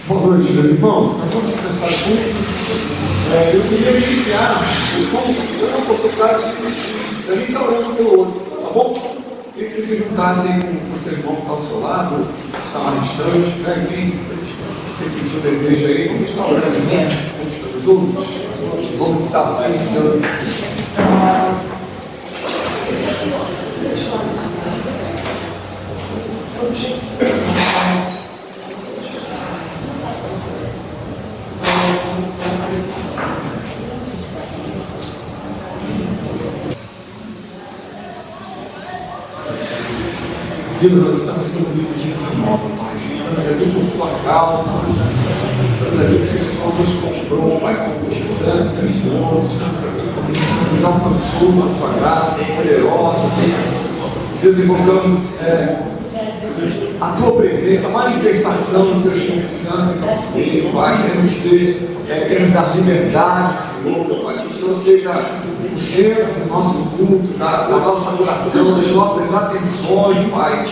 Boa noite, meus irmãos. Nós vamos começar o culto. Eu queria iniciar com uma oportunidade de a gente estar orando pelo outro, tá bom? Queria que vocês se juntassem com o seu irmão que está ao seu lado, que está mais distante, né? Quem você sentiu o desejo aí, vamos estar orando uns pelos outros. Vamos estar assim, iniciando esse culto. Deus, nós estamos reunidos de novo, Pai. Estamos aqui por tua causa. Estamos aqui porque o Senhor nos comprou, Pai, com o sangue precioso. Estamos aqui porque nos alcançou com a sua graça poderosa. Deus, invocamos a tua presença, a manifestação do teu Espírito Santo em nosso meio, Pai. Queremos dar liberdade ao Senhor, Pai. Que o Senhor seja o centro do nosso culto, da nossa adoração, das nossas atenções, Pai.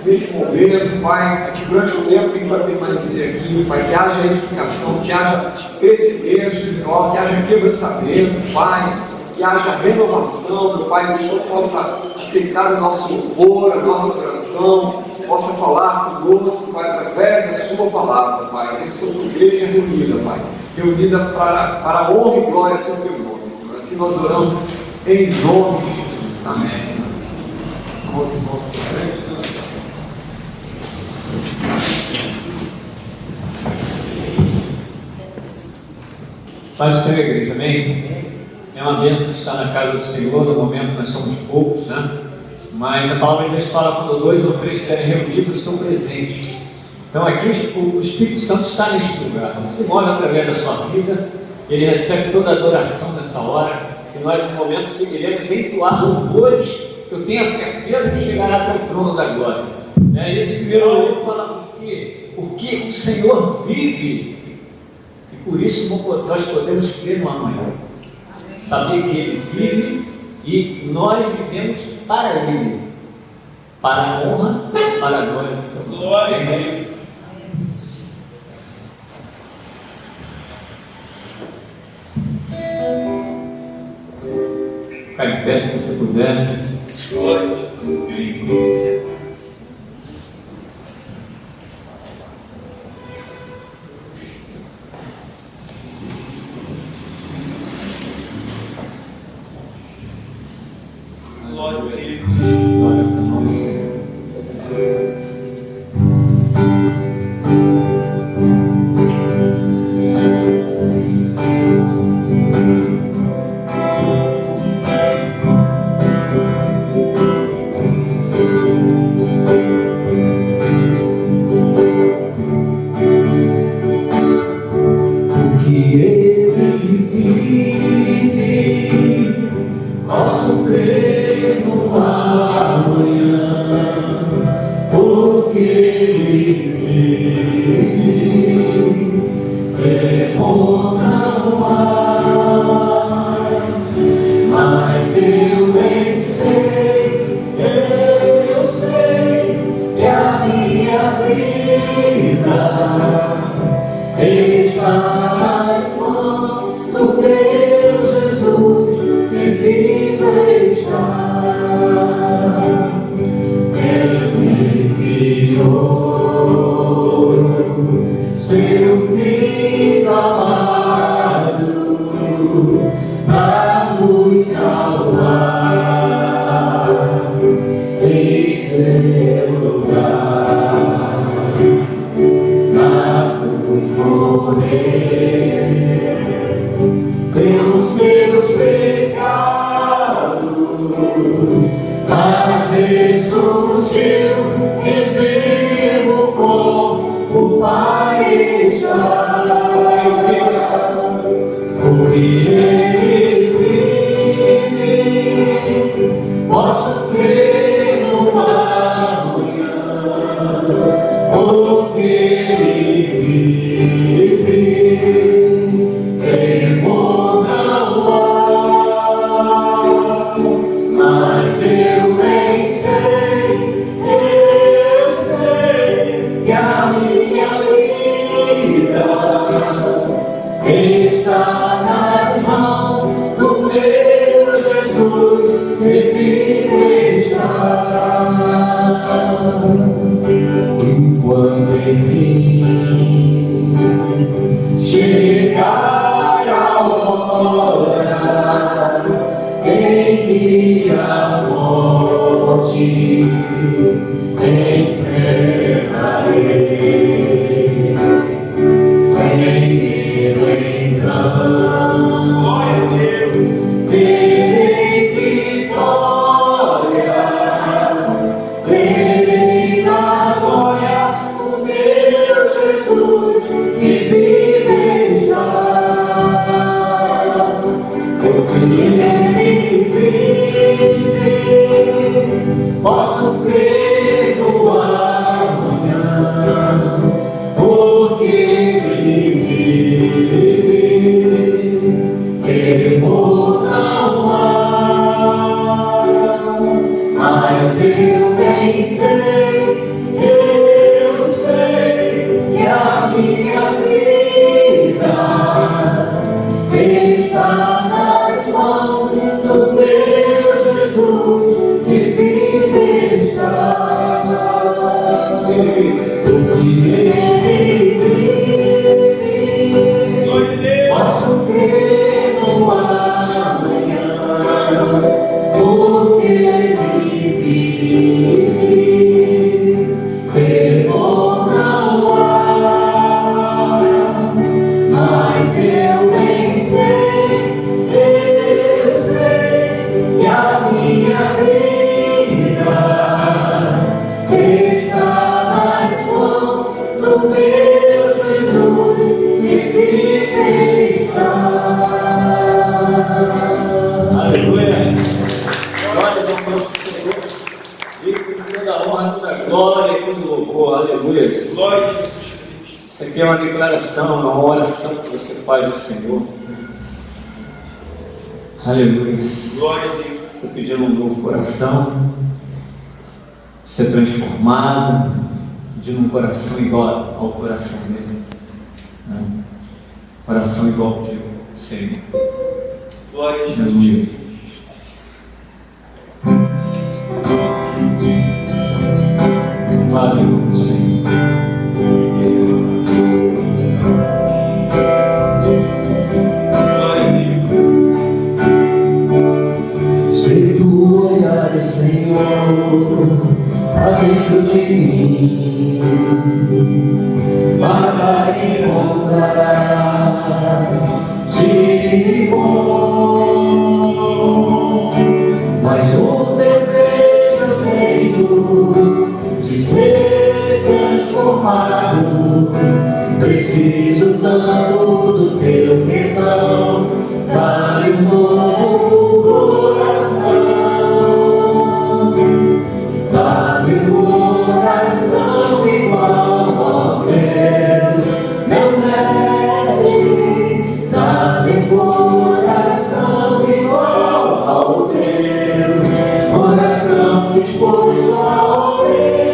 Nesse momento, Pai, durante o tempo que a gente vai permanecer aqui, Pai, que haja edificação, que haja crescimento espiritual, que haja quebrantamento, Pai, que haja renovação, meu Pai, que o Senhor possa aceitar o nosso louvor, a nossa oração, possa falar conosco, Pai, através da sua palavra, Pai, que a sua igreja reunida, Pai, reunida para a honra e glória do teu nome, Senhor. Assim nós oramos em nome de Jesus. Amém. Vamos embora para frente. Paz do Senhor, igreja, amém? É uma bênção estar na casa do Senhor. No momento nós somos poucos, né? Mas a palavra de Deus fala: quando 2 ou 3 estiverem reunidos, estou presente. Então aqui o Espírito Santo está neste lugar. Ele se move através da sua vida. Ele recebe toda a adoração nessa hora. E nós, no momento, seguiremos entoar louvores que eu tenho a certeza de chegará até o trono da glória. Esse primeiro louvor fala porque o Senhor vive. E por isso nós podemos crer no amanhã. Saber que Ele vive e nós vivemos para Ele. Para a honra, para a glória do teu nome. Glória a Deus. Ficar de pé se você puder. Glória a Deus. Glória ao teu nome, Senhor. enfim chegar a hora em que a morte enfrentarei sem medo engano. Glória a Deus. Terei vitória, terei na glória o meu Jesus que vive está. Porque Ele vive, posso crer no amanhã, porque Ele vive, temor não há. Mas eu bem sei que a minha vida está nas mãos do meu Jesus que vive está. Porque Ele vive, posso crer no amanhã, porque Ele vive, temor não há. Mas eu bem sei que a minha vida está nas mãos do meu Jesus que vive está. Aleluia! Glória ao nome do Senhor. Vive com toda a honra, toda a glória e todo louvor. Aleluia! Glória a Jesus Cristo. Isso aqui é uma declaração, uma oração que você faz ao Senhor. Aleluia! Glória a Deus. Você pedindo um novo coração, ser transformado, pedindo um coração igual ao coração dele. Coração igual ao teu, Senhor. Glória a Jesus. Jesus. Valeu, Senhor. Glória a Deus. Se tu olhares, Senhor, pra dentro de mim, nada encontrarás de bom, mas um desejo eu tenho de ser transformado. Preciso tanto do teu perdão, dá-me um novo coração, dá-me um coração igual ao teu, meu mestre, dá-me um coração igual ao teu, coração disposto a obedecer,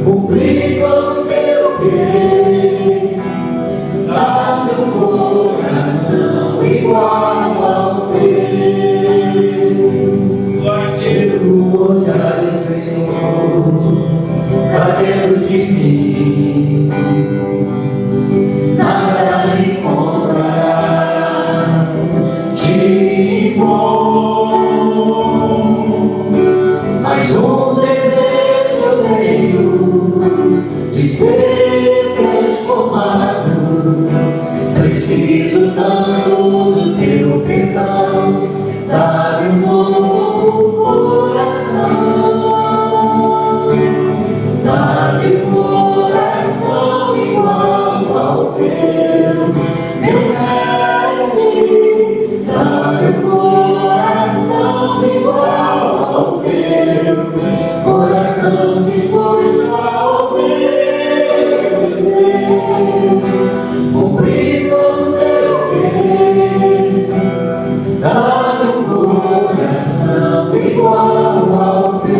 cumprir todo o teu querer. Dá-me um coração igual ao teu. Se tu olhares, Senhor, pra dentro de mim, nada encontrarás de bom, mas um desejo eu tenho de ser transformado. Preciso tanto do teu perdão, dá-me um novo coração, dá-me um coração igual ao teu, meu mestre, dá-me um coração igual ao teu, coração disposto a obedecer, cumprir todo o teu querer. Dá-me um coração igual ao teu.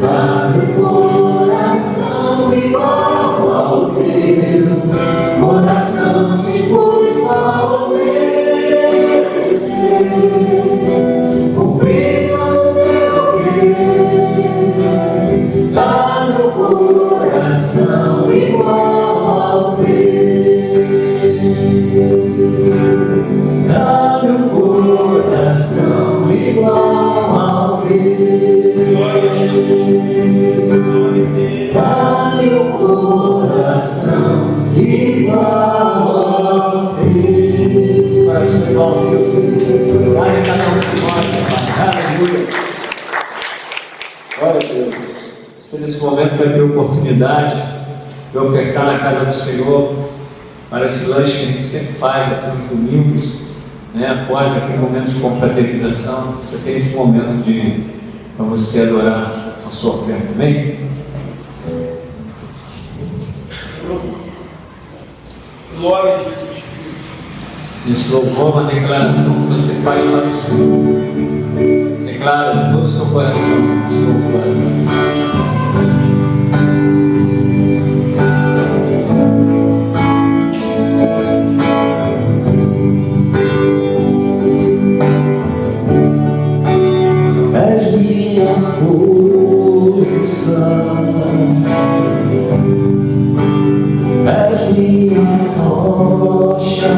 dá no coração igual ao teu, coração disposto a obedecer, cumprindo o teu querer, dá no coração igual ao teu, dá no coração igual ao teu, dá-me o coração igual ao teu. Coração igual ao teu, Senhor. Vai em cada um de nós, Pai. Aleluia. Glória a Deus. Você nesse momento vai ter oportunidade de ofertar na casa do Senhor para esse lanche que a gente sempre faz, assim, nos domingos, né? Após aquele momento de confraternização, você tem esse momento para você adorar a sua oferta, amém? Glória a Jesus. Esse louvor é uma declaração que você faz para o Senhor. Declara de todo o seu coração esse louvor. És minha força, és minha rocha,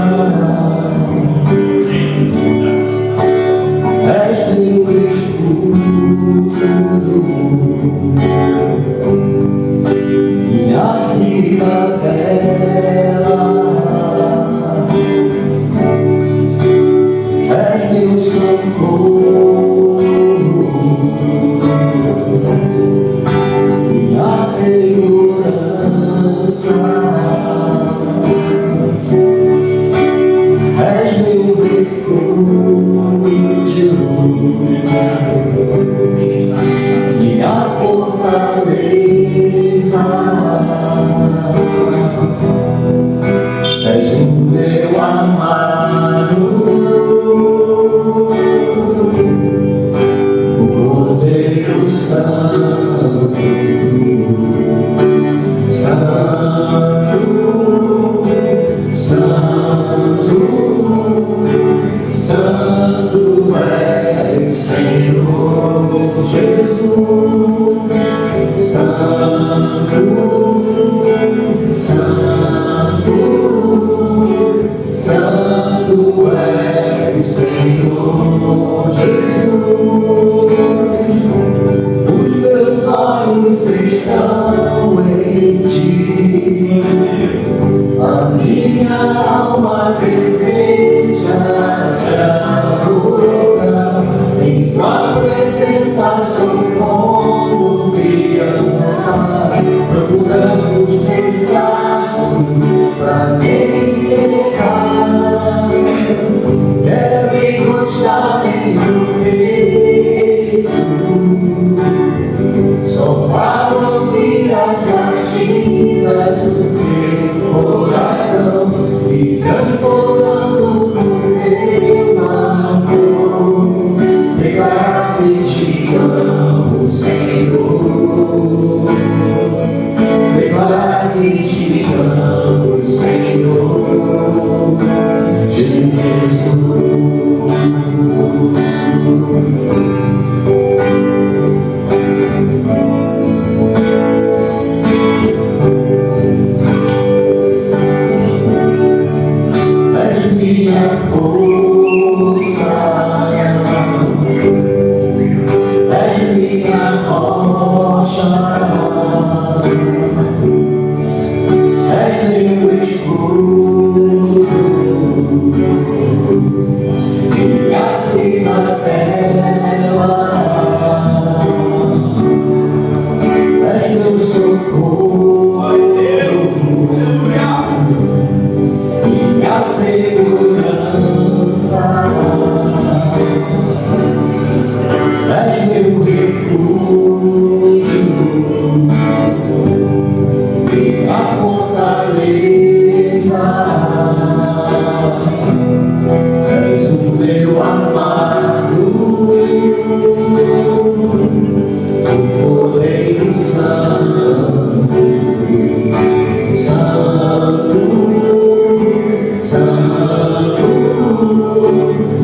és meu escudo, minha cidadela, és meu socorro, minha segurança, és meu refúgio, minha fortaleza, és o meu amado, o Cordeiro Santo, Santo, Santo, Santo és, Senhor Jesus, Santo, Santo, Santo és, Senhor Jesus. Os meus olhos estão em ti, a minha alma deseja te adorar, em tua presença sou como criança, procurando os teus braços pra me entregar. Quero encostar em teu peito, só para ouvir as batidas do teu coração e transformando no teu amor, declarar que te amo, Senhor, declarar que te amo, Senhor Jesus. És minha força, és minha rocha, és meu escudo, minha cidadela, és meu socorro, minha segurança, és meu refúgio, minha fortaleza, és o meu amado, o Cordeiro Santo, Santo, Santo,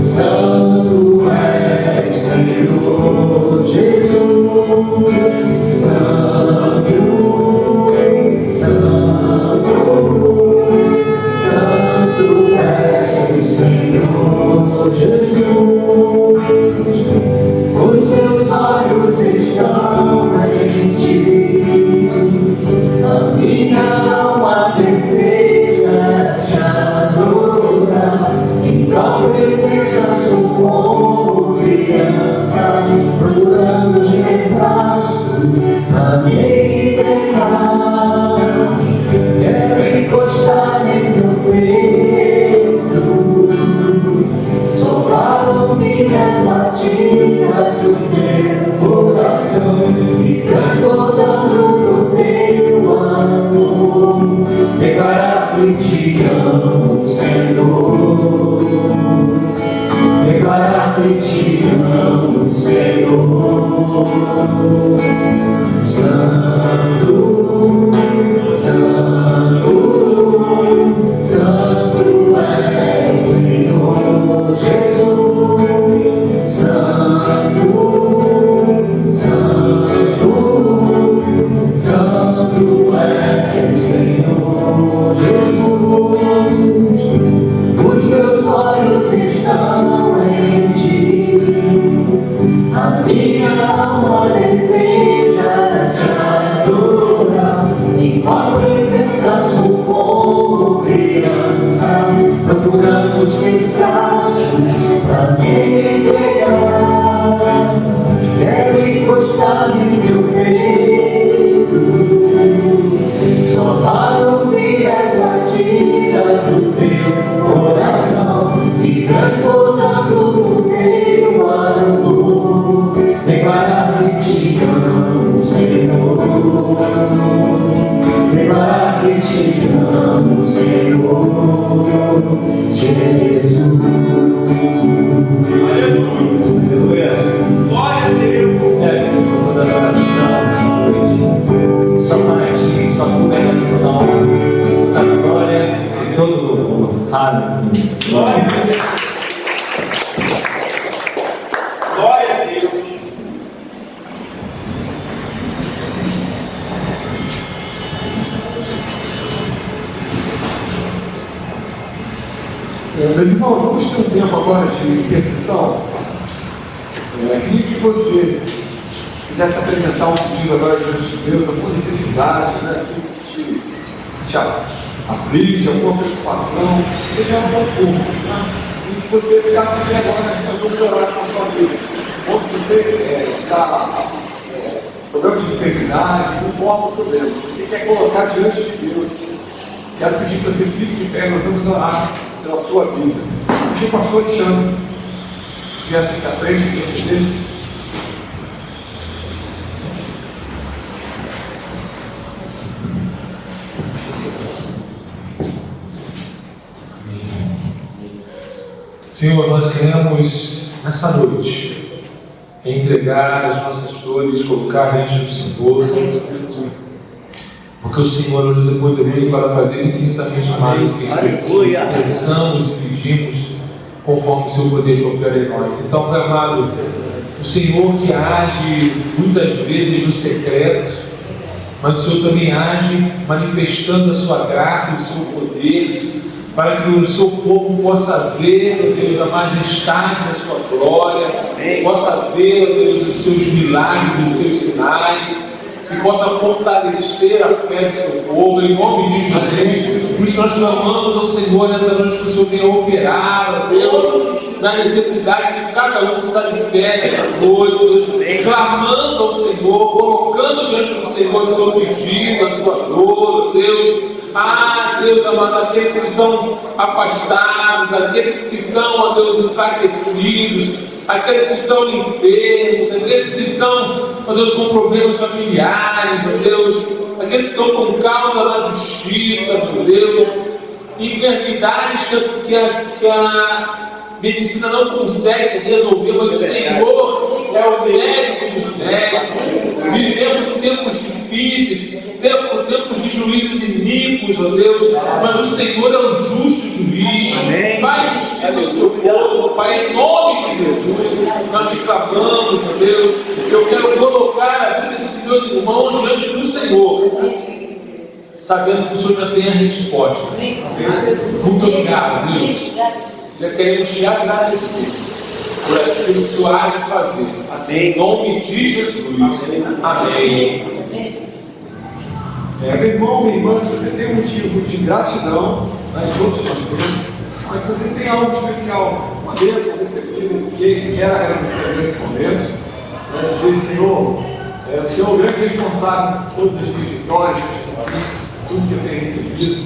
Santo é o Senhor Jesus, Santo, Santo, Santo é o Senhor Jesus. Os meus olhos estão em ti, a minha alma deseja te adorar. Em tua presença sou como criança, procurando os teus braços pra me entregar. Quero encostar em teu peito, só para ouvir as batidas do teu coração e transbordando do teu amor, declarar que te amo, Senhor, declarar que te amo, Senhor. Santo, Santo, Santo é o Senhor Jesus, Santo, Santo, Santo é o Senhor Jesus. Os meus olhos estão em ti, a minha alma deseja te adorar. Em tua presença sou como criança, procurando os teus braços pra me entregar. Quero encostar em teu peito, só para ouvir as batidas do teu coração e transbordando no teu amor, declarar que te amo, Senhor, declarar que te amo, Senhor Jesus. Aleluia. Glória a Deus. Serve, Senhor, toda a adoração nessa noite. Só para ti, só tu mereces toda a honra, toda a glória e todo o louvor. Aleluia. Glória a Deus. Glória a Deus. Meus irmãos, vamos ter um tempo agora de intercessão. Queria que você quisesse apresentar um pedido agora diante de Deus, alguma necessidade, né, que te aflige, alguma preocupação, seja um pouco, né? E que você ficasse aqui agora, né, nós vamos orar com a sua vida. Ou se você está problema de enfermidade, não importa o problema, se você quer colocar diante de Deus, quero pedir que você fique de pé, nós vamos orar pela sua vida. O pastor Alexandre viesse aqui à frente, intercedesse. Senhor, nós queremos nessa noite entregar as nossas dores, colocar diante do Senhor, porque o Senhor nos é poderoso para fazer infinitamente mais do que pensamos e pedimos, conforme o seu poder que opera em nós. Então, Pai amado, o Senhor que age muitas vezes no secreto, mas o Senhor também age manifestando a sua graça e o seu poder, para que o seu povo possa ver, ó Deus, a majestade da sua glória, possa ver, ó Deus, os seus milagres, os seus sinais, e possa fortalecer a fé do seu povo, em nome de Jesus. Por isso nós clamamos ao Senhor nessa noite, que o Senhor venha operar, ó Deus, na necessidade de cada um que está de pé nessa noite, Deus, clamando ao Senhor, colocando diante do Senhor o seu pedido, a sua dor, ó Deus. Ah, Deus amado, aqueles que estão afastados, aqueles que estão, ó Deus, enfraquecidos, aqueles que estão enfermos, aqueles que estão, ó Deus, com problemas familiares, ó Deus, aqueles que estão com causa da justiça, meu Deus, enfermidades que a medicina não consegue resolver, mas o Senhor é o médico dos médicos. Vivemos tempos difíceis, tempos de juízes iníquos, ó Deus, mas o Senhor é o justo juiz. Faz justiça ao seu povo, Pai, em nome de Jesus. Nós te clamamos, ó Deus. Eu quero colocar a vida desses meus irmãos diante do Senhor, sabendo que o Senhor já tem a resposta. Muito obrigado, Deus. Já queremos te agradecer por aquilo que o Senhor há de fazer. Amém. Em nome de Jesus. Amém. Meu irmão, minha irmã, se você tem um motivo de gratidão, todos nós temos, mas se você tem algo especial, uma bênção recebida, que quer agradecer nesse momento, dizer, Senhor, o Senhor é o grande responsável por todas as minhas vitórias, tudo que eu tenho recebido,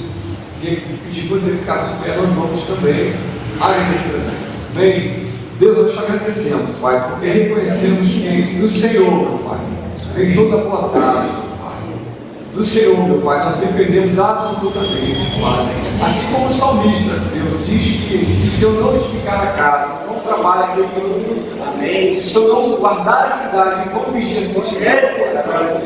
e pedir que você ficasse de pé, nós vamos também agradecer a Deus. Bem, Deus, nós te agradecemos, Pai, porque reconhecemos que do Senhor, meu Pai, vem toda a boa tarde, Pai. Do Senhor, meu Pai, nós dependemos absolutamente, Pai. Assim como o salmista, Deus, diz que se o Senhor não edificar a casa, não trabalha aquele que amém. Se o Senhor não guardar a cidade, como vigia sentinela,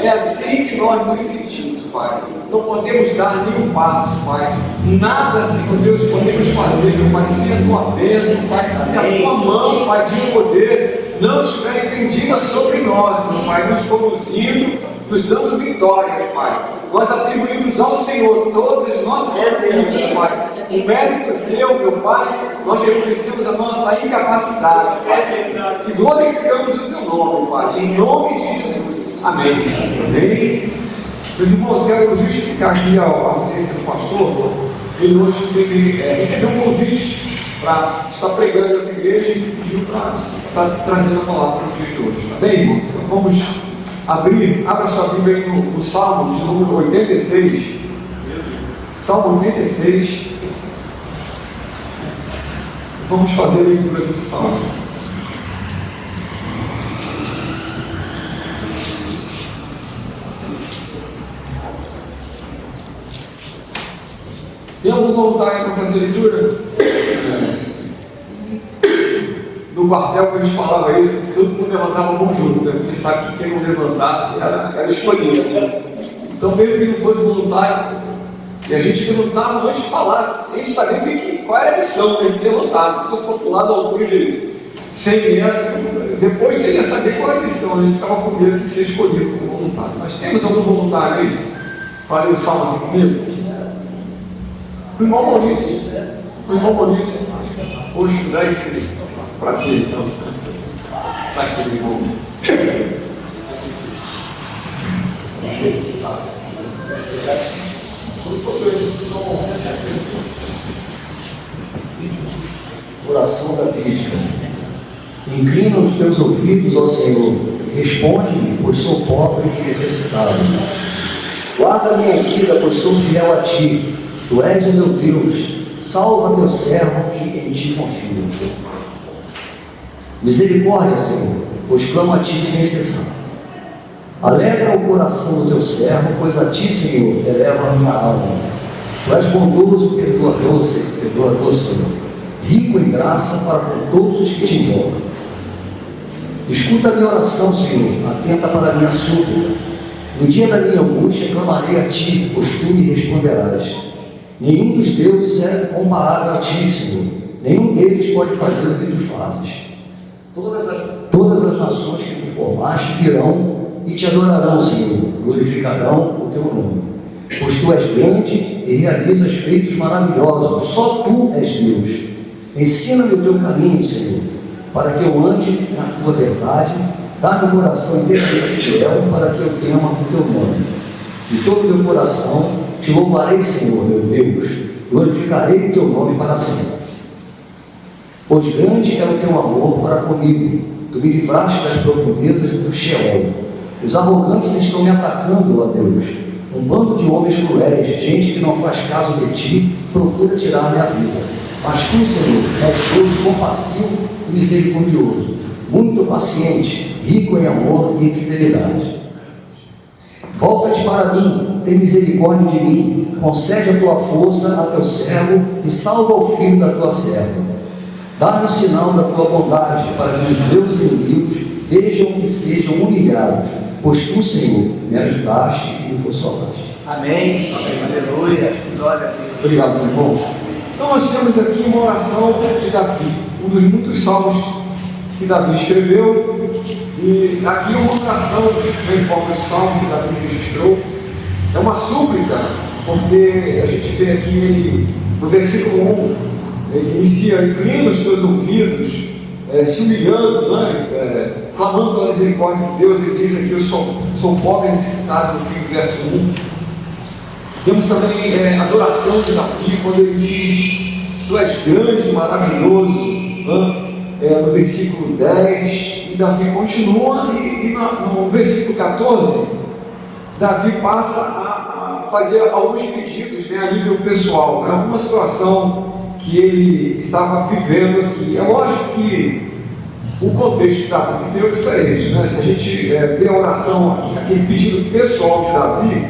é assim que nós nos sentimos, Pai. Não podemos dar nenhum passo, Pai. Nada, Senhor Deus, podemos fazer, meu Pai, sem a tua bênção, Pai, se a tua mão, Pai, de poder não estivesse estendida sobre nós, meu Pai, nos conduzindo, nos dando vitórias, Pai. Nós atribuímos ao Senhor todas as nossas conquistas, Pai. O mérito é teu, meu Pai. Nós reconhecemos a nossa incapacidade, Pai. E glorificamos o teu nome, Pai. Em nome de Jesus. Amém. Amém. Meus irmãos, quero justificar aqui a ausência do pastor. Ele hoje recebeu um convite para estar pregando na igreja e pediu para trazer a palavra para o dia de hoje. Tá bem, irmãos? Então vamos abra sua Bíblia aí no Salmo de número 86. Salmo 86. Vamos fazer a leitura desse salmo. Tem algum voluntário para fazer a leitura? No quartel que a gente falava isso, todo mundo levantava a mão junto, né? Porque sabe que quem não levantasse era escolhido. Né? Então, mesmo que não fosse voluntário, e a gente levantava antes de falar, a gente sabia qual era a missão que a gente levantava. Se fosse popular da altura de 100 metros, depois você ia saber qual era a missão, a gente ficava com medo de ser escolhido como voluntário. Mas temos algum voluntário aí? Para ler o salmo aqui comigo? O irmão Maurício. Hoje dá esse prazer, então. Sai aqui, irmão. Oração da crítica. Inclina os teus ouvidos ao Senhor. Responde-me, pois sou pobre e necessitado. Guarda minha vida, pois sou fiel a ti. Tu és o meu Deus, salva teu servo que em ti confio. Misericórdia, Senhor, pois clamo a ti sem cessar. Alegra o coração do teu servo, pois a ti, Senhor, eleva a minha alma. Tu és bondoso, perdoador, Senhor, rico em graça para com todos os que te invocam. Escuta a minha oração, Senhor, atenta para a minha súplica. No dia da minha angústia clamarei a ti, pois tu me responderás. Nenhum dos deuses é comparável a ti, Senhor. Nenhum deles pode fazer o que tu fazes. Todas as nações que tu formaste virão e te adorarão, Senhor. Glorificarão o teu nome. Pois tu és grande e realizas feitos maravilhosos. Só tu és Deus. Ensina-me o teu caminho, Senhor, para que eu ande na tua verdade. Dá-me o coração inteiramente fiel, para que eu tema o teu nome. De todo o meu coração te louvarei, Senhor, meu Deus, glorificarei o teu nome para sempre. Pois grande é o teu amor para comigo, tu me livraste das profundezas do Sheol. Os arrogantes estão me atacando, ó Deus, um bando de homens cruéis, gente que não faz caso de ti, procura tirar minha vida. Mas tu, Senhor, és Deus compassivo e misericordioso, muito paciente, rico em amor e em fidelidade. Volta-te para mim, tem misericórdia de mim, concede a tua força a teu servo e salva o filho da tua serva. Dá-me o sinal da tua bondade, para que os meus inimigos vejam e sejam humilhados, pois tu, Senhor, me ajudaste e me consolaste. Amém. Aleluia. Glória a Deus. Obrigado, meu irmão. Então nós temos aqui uma oração de Davi, um dos muitos salmos que Davi escreveu, e aqui uma oração em forma de salmo que Davi registrou. É uma súplica, porque a gente vê aqui ele, no versículo 1, ele inicia: inclina os teus ouvidos, se humilhando, né? Clamando pela misericórdia de Deus. Ele diz aqui: eu sou pobre e necessitado, no fim do verso 1. Temos também a adoração de Davi, quando ele diz: tu és grande, maravilhoso, né? No versículo 10, e Davi continua, e no versículo 14, Davi passa a fazer alguns pedidos, né, a nível pessoal, né, alguma situação que ele estava vivendo aqui. É lógico que o contexto que Davi viveu é diferente, né? Se a gente vê a oração aqui, aquele pedido pessoal de Davi,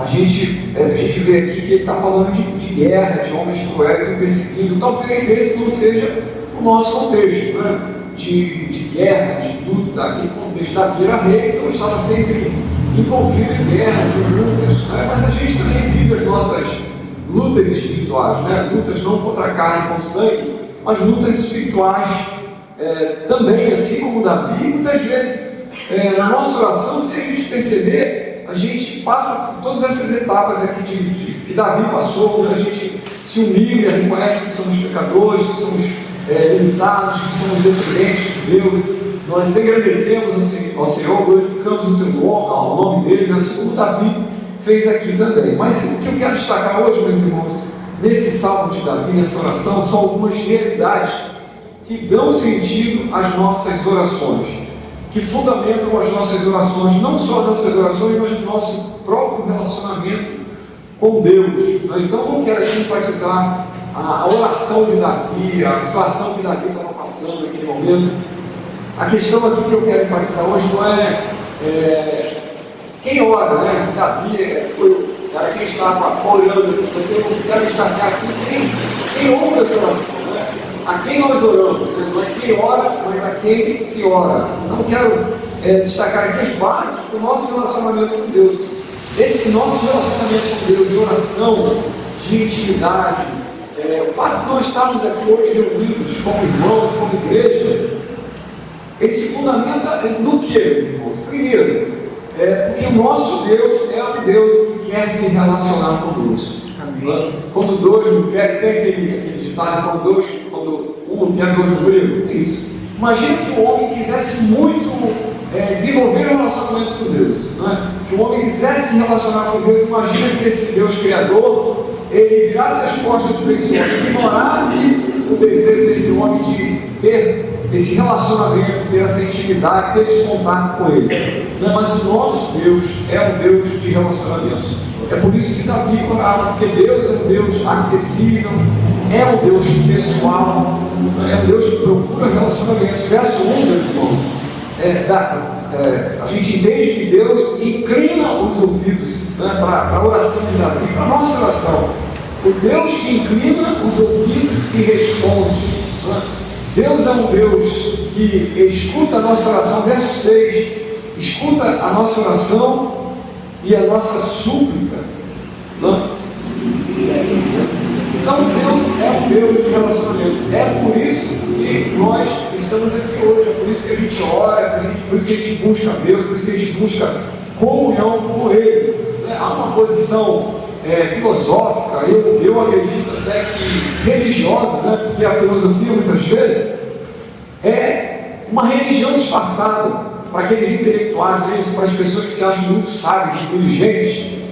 a gente vê aqui que ele está falando de guerra, de homens cruéis o perseguindo. Talvez esse não seja o nosso contexto, né? De guerra, de luta. Aquele contexto. Davi era rei, então estava sempre envolvido em guerras, em lutas, né? Mas a gente também vive as nossas lutas espirituais, né? Lutas não contra a carne com sangue, mas lutas espirituais também, assim como Davi. Muitas vezes na nossa oração, se a gente perceber, a gente passa por todas essas etapas aqui que Davi passou, quando a gente se humilha, reconhece que somos pecadores, que somos limitados, que somos dependentes de Deus. Nós agradecemos ao Senhor, glorificamos o teu nome, ao nome dele, assim como Davi fez aqui também. Mas o que eu quero destacar hoje, meus irmãos, nesse salmo de Davi, nessa oração, são algumas realidades que dão sentido às nossas orações, que fundamentam as nossas orações, não só as nossas orações, mas o nosso próprio relacionamento com Deus. Então, não quero aqui enfatizar a oração de Davi, a situação que Davi estava passando naquele momento. A questão aqui que eu quero enfatizar hoje não é quem ora, né? Davi era quem estava orando, mas eu quero destacar aqui quem ouve essa oração, né? A quem nós oramos, né? Não é quem ora, mas a quem se ora. Então quero destacar aqui as bases do nosso relacionamento com Deus. Esse nosso relacionamento com Deus, de oração, de intimidade, o fato de nós estarmos aqui hoje reunidos como irmãos, como igreja, ele se fundamenta no que, meus irmãos? Primeiro, porque o nosso Deus é um Deus que quer se relacionar conosco. Amém. Quando dois não querem, tem aquele ditado, quando um não quer, dois não brigam. É isso. Imagina que o homem quisesse muito desenvolver um relacionamento com Deus, não é? Que o homem quisesse se relacionar com Deus. Imagina que esse Deus Criador, ele virasse as costas para esse homem, ignorasse o desejo desse homem de ter esse relacionamento, ter essa intimidade, ter esse contato com ele. Mas o nosso Deus é um Deus de relacionamentos. É por isso que Davi orava, porque Deus é um Deus acessível, é um Deus pessoal, é um Deus que procura relacionamentos. Verso 1, meus irmãos, a gente entende que Deus inclina os ouvidos, né, para a oração de Davi, para a nossa oração. O Deus que inclina os ouvidos e responde. Né? Deus é um Deus que escuta a nossa oração. Verso 6, escuta a nossa oração e a nossa súplica. Né? Então Deus é um Deus de relacionamento. É por isso que nós estamos aqui hoje, é por isso que a gente ora, por isso que a gente busca Deus, por isso que a gente busca comunhão com Ele. Há uma posição filosófica, eu acredito até que religiosa, né? Porque a filosofia muitas vezes é uma religião disfarçada para aqueles intelectuais, para as pessoas que se acham muito sábias, inteligentes.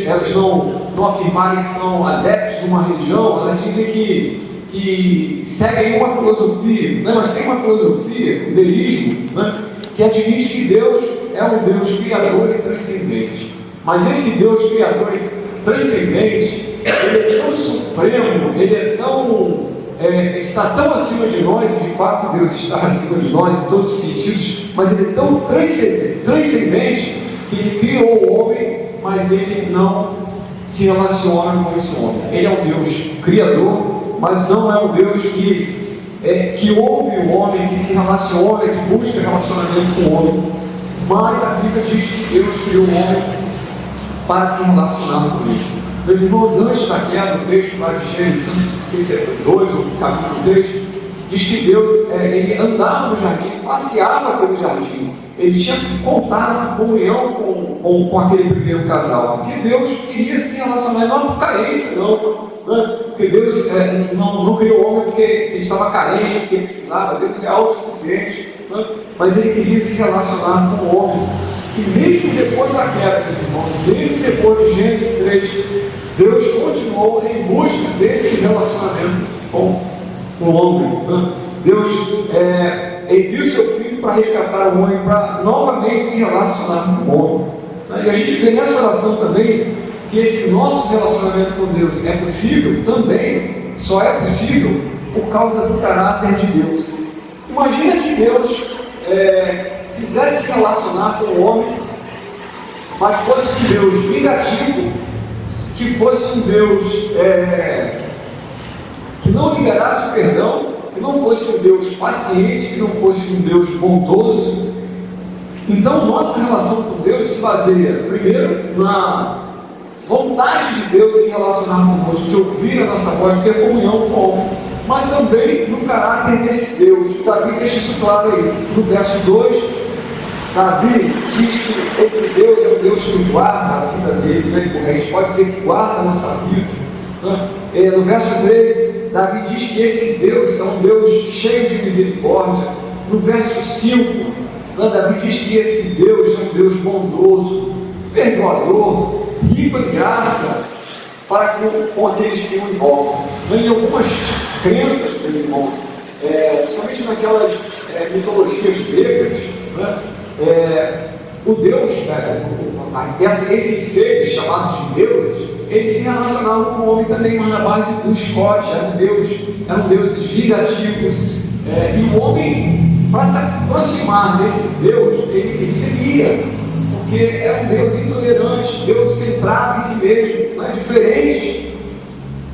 Elas não afirmarem que são adeptos de uma religião, elas dizem que seguem uma filosofia, né? Mas tem uma filosofia, o deísmo, né? Que admite que Deus é um Deus criador e transcendente. Mas esse Deus criador e transcendente, ele é tão supremo, ele é tão, está tão acima de nós, e de fato Deus está acima de nós em todos os sentidos, mas ele é tão transcendente que ele criou o homem, mas ele não se relaciona com esse homem. Ele é um Deus criador, mas não é um Deus que ouve o homem, que se relaciona, que busca relacionamento com o homem. mas a Bíblia diz que Deus criou o homem para se relacionar com ele. Meus irmãos, antes da queda, no texto lá de Gênesis, não sei se é 2 ou capítulo 3, diz que Deus ele andava no jardim, passeava pelo jardim, ele tinha contato, comunhão com aquele primeiro casal, porque Deus queria se relacionar, não por carência, não, porque Deus não criou o homem porque ele estava carente, porque ele precisava, Deus é autossuficiente, mas ele queria se relacionar com o homem. E mesmo depois da queda, meus irmãos, mesmo depois de Gênesis 3, Deus continuou em busca desse relacionamento com o homem. Deus enviou seu Filho para resgatar o homem, para novamente se relacionar com o homem. E a gente vê nessa oração também que esse nosso relacionamento com Deus é possível, também só é possível por causa do caráter de Deus. Imagina que Deus quisesse se relacionar com o homem, mas fosse um Deus vingativo, que fosse um Deus que não liberasse o perdão, que não fosse um Deus paciente, que não fosse um Deus bondoso. Então nossa relação com Deus se baseia primeiro na vontade de Deus se relacionar conosco, de ouvir a nossa voz, ter comunhão com o homem, mas também no caráter desse Deus. Davi deixa isso claro aí, no verso 2, Davi diz que esse Deus é um Deus que guarda a vida dele, né? Porque a gente pode dizer que guarda a nossa vida, né? No verso 3, Davi diz que esse Deus é um Deus cheio de misericórdia. No verso 5, Davi diz que esse Deus é um Deus bondoso, perdoador, rico em graça para com aqueles que o invocam. Em algumas crenças, meus irmãos, principalmente naquelas mitologias gregas, né? O Deus, esses seres chamados de deuses, eles se relacionavam com o homem também, mas na base do chicote. Eram deuses vingativos, e o homem, para se aproximar desse Deus, ele temia, porque era um Deus intolerante, Deus centrado em si mesmo, diferente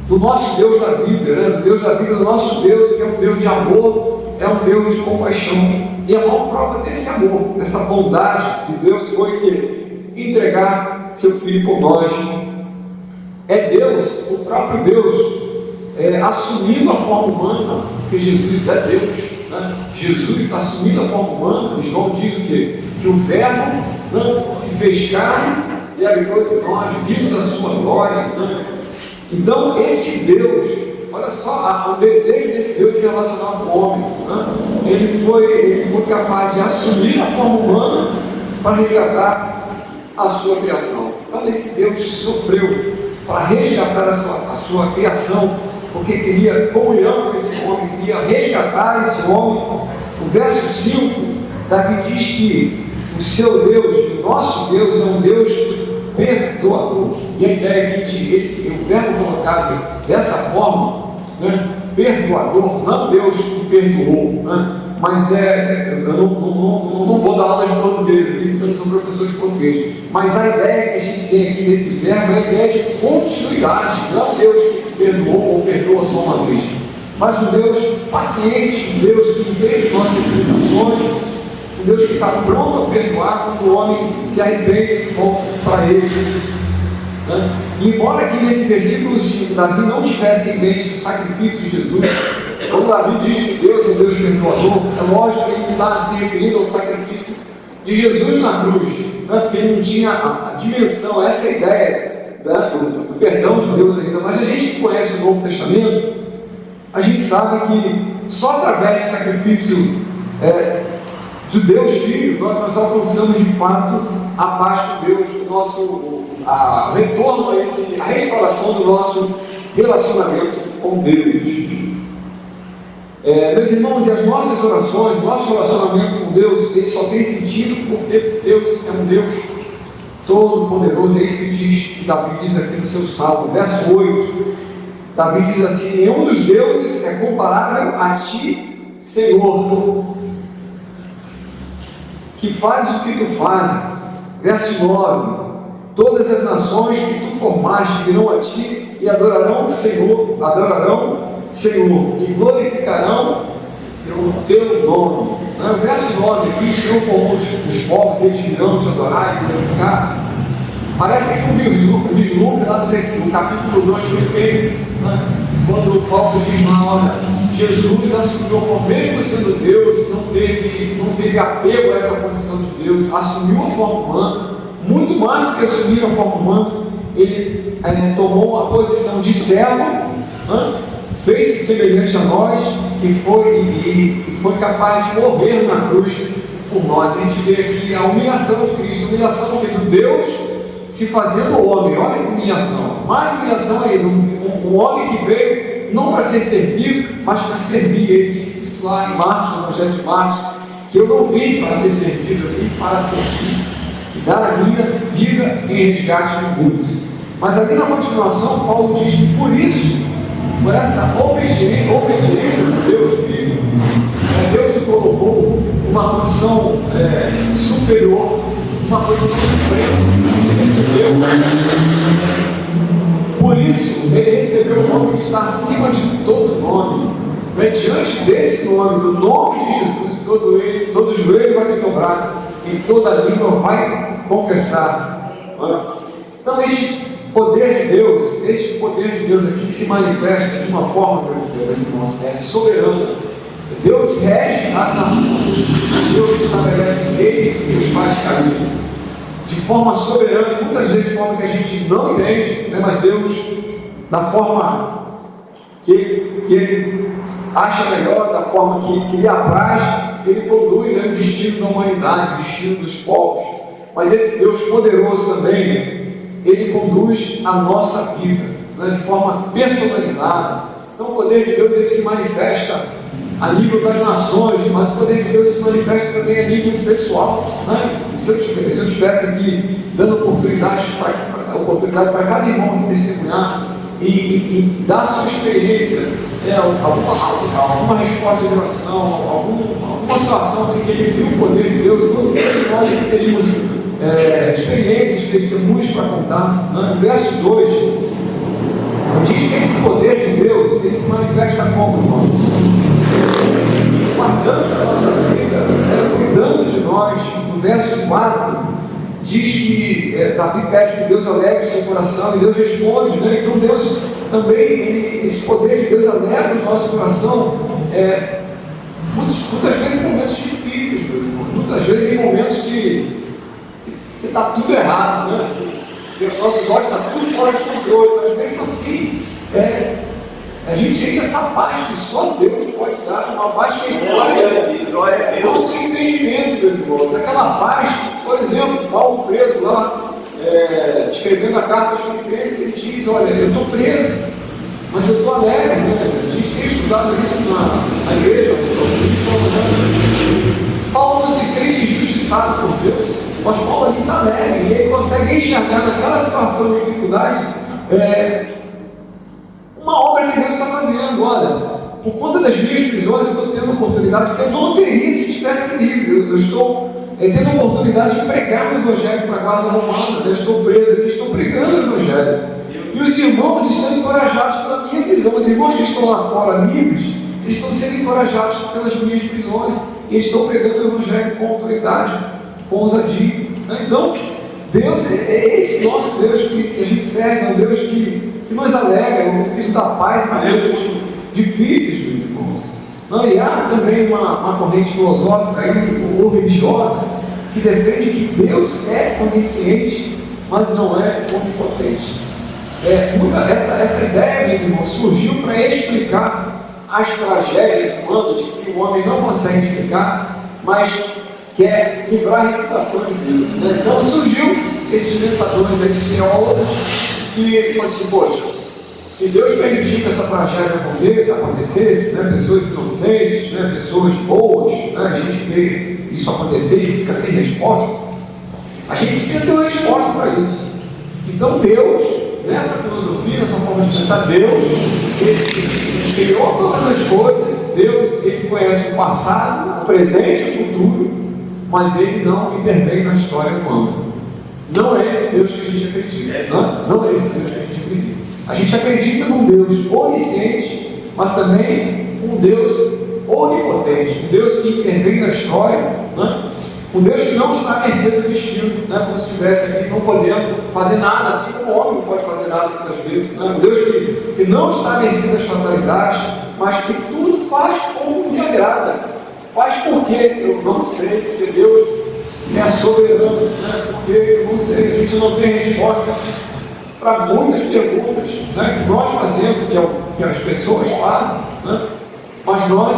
do nosso Deus da Bíblia, do Deus da Bíblia, do nosso Deus, que é um Deus de amor, é um Deus de compaixão. E a maior prova desse amor, dessa bondade de Deus, foi que entregar seu Filho por nós. É Deus, o próprio Deus, assumindo a forma humana, porque Jesus é Deus, né? Jesus assumindo a forma humana. João diz o quê? Que o Verbo se fez carne e habitou entre nós, vimos a sua glória. Então esse Deus, olha só, o desejo desse Deus de se relacionar com o homem, ele foi capaz de assumir a forma humana para resgatar a sua criação. Então esse Deus sofreu para resgatar a sua criação, porque queria comunhão com esse homem, queria resgatar esse homem. O verso 5, Davi diz que o seu Deus, o nosso Deus, é um Deus perdoador. E a ideia é que o verbo colocado dessa forma, perdoador, não Deus que perdoou, mas eu não vou dar aula de português aqui, porque eu não sou professor de português, mas a ideia que a gente tem aqui nesse verbo é a ideia de continuidade. Não Deus que perdoou ou perdoa só uma vez, mas um Deus paciente, um Deus que entende nossas limitações, um Deus que está pronto a perdoar quando o homem se arrepende e se volta para Ele. E embora aqui nesse versículo 5 Davi não tivesse em mente o sacrifício de Jesus, quando Davi diz que Deus é um Deus perdoador, é lógico que ele não está se referindo ao sacrifício de Jesus na cruz, porque ele não tinha a dimensão, essa é a ideia do perdão de Deus ainda. Mas a gente que conhece o Novo Testamento, a gente sabe que só através do sacrifício de Deus Filho nós alcançamos de fato a paz com Deus, o retorno a restauração do nosso relacionamento com Deus. Meus irmãos, e as nossas orações, nosso relacionamento com Deus, ele só tem sentido porque Deus é um Deus todo-poderoso. É isso que Davi diz aqui no seu Salmo, verso 8. Davi diz assim: nenhum dos deuses é comparável a ti, Senhor, que fazes o que tu fazes. Verso 9: todas as nações que tu formaste virão a ti e adorarão Senhor, e glorificarão teu nome. O verso 9 aqui, o Senhor formou os povos, eles virão te adorar e glorificar. Parece que um vislumbre lá no capítulo 2 do Efésios, quando o Paulo diz lá, olha, Jesus assumiu a forma, mesmo sendo Deus, não teve apego a essa condição de Deus, assumiu a forma humana, muito mais do que assumir a forma humana, ele tomou a posição de servo, fez-se semelhante a nós e foi capaz de morrer na cruz por nós. A gente vê aqui a humilhação de Cristo, a humilhação do Deus se fazendo homem. Olha que humilhação, mais humilhação ainda, um homem que veio não para ser servido, mas para servir. Ele disse isso lá em Marcos, no Evangelho de Marcos, que eu não vim para ser servido, eu vim para servir e dar a minha vida em resgate de muitos. Mas ali na continuação, Paulo diz que por isso, por essa obediência de Deus Filho, Deus o colocou uma condição superior, uma condição suprema. Por isso, ele recebeu o nome que está acima de todo nome. Diante desse nome, do nome de Jesus, todo joelho vai se dobrar e toda língua vai confessar. Então, este poder de Deus aqui se manifesta de uma forma, meus irmãos, soberana. Deus rege as nações, Deus estabelece leis e Deus faz caminho de forma soberana, muitas vezes de forma que a gente não entende, mas Deus, da forma que Ele acha melhor, da forma que lhe apraz, Ele conduz o destino da humanidade, o destino dos povos. Mas esse Deus poderoso também, Ele conduz a nossa vida, de forma personalizada. Então o poder de Deus ele se manifesta a nível das nações, mas o poder de Deus se manifesta também a nível pessoal. Se eu estivesse aqui dando oportunidade para cada irmão que testemunhar e dar a sua experiência, alguma resposta de oração, alguma situação assim, que ele viu o poder de Deus, todos nós teríamos experiências, testemunhos para contar. No verso 2, diz que esse poder de Deus ele se manifesta como, irmão? Guardando a nossa vida, cuidando de nós. No verso 4, diz que Davi pede que Deus alegre seu coração e Deus responde, Então Deus também, esse poder de Deus alegra o nosso coração, muitas vezes em momentos difíceis, meu irmão. Muitas vezes em momentos que está tudo errado, que os nossos olhos estão tudo fora de controle, mas mesmo assim, a gente sente essa paz que só Deus pode dar, uma paz que excede o nosso entendimento, meus irmãos. Aquela paz, por exemplo, Paulo preso lá, escrevendo a carta aos Filipenses, ele diz, olha, eu estou preso, mas eu estou alegre, A gente tem estudado isso na igreja, Paulo não se sente injustiçado por Deus, mas Paulo ali está alegre, e ele consegue enxergar naquela situação de dificuldade, uma obra que Deus está fazendo. Olha, por conta das minhas prisões, eu estou tendo oportunidade que eu não teria se estivesse livre. Eu estou tendo a oportunidade de pregar o Evangelho para a guarda romana. Eu estou preso aqui, estou pregando o Evangelho. E os irmãos estão encorajados pela minha prisão. Os irmãos que estão lá fora livres, eles estão sendo encorajados pelas minhas prisões. E eles estão pregando o Evangelho com autoridade, com ousadia. Então, Deus é esse nosso Deus que a gente serve, é um Deus que nos alegra, um Deus que dá paz em momentos difíceis, meus irmãos. E há também uma corrente filosófica ou religiosa que defende que Deus é onisciente, mas não é onipotente. Essa ideia, meus irmãos, surgiu para explicar as tragédias humanas que o homem não consegue explicar, mas quer livrar a reputação de Deus. Então surgiu esses pensadores, esses teólogos, que falam assim, poxa, se Deus permitir que essa tragédia acontecesse, pessoas inocentes, pessoas boas, a gente vê isso acontecer e fica sem resposta, a gente precisa ter uma resposta para isso. Então Deus, nessa filosofia, nessa forma de pensar, Deus, Ele criou todas as coisas, Deus, Ele conhece o passado, o presente e o futuro, mas Ele não intervém na história humana. Não é esse Deus que a gente acredita. Não é esse Deus que a gente acredita. A gente acredita num Deus onisciente, mas também um Deus onipotente, um Deus que intervém na história, né? Um Deus que não está à mercê do destino, né? Como se estivesse aqui não podendo fazer nada, assim como o homem não pode fazer nada muitas vezes, né? Um Deus que não está à mercê das fatalidades, mas que tudo faz como lhe agrada. Faz porque eu não sei, porque Deus é soberano, né? Porque eu não sei, a gente não tem resposta para muitas perguntas, né, que nós fazemos, que as pessoas fazem, né? Mas nós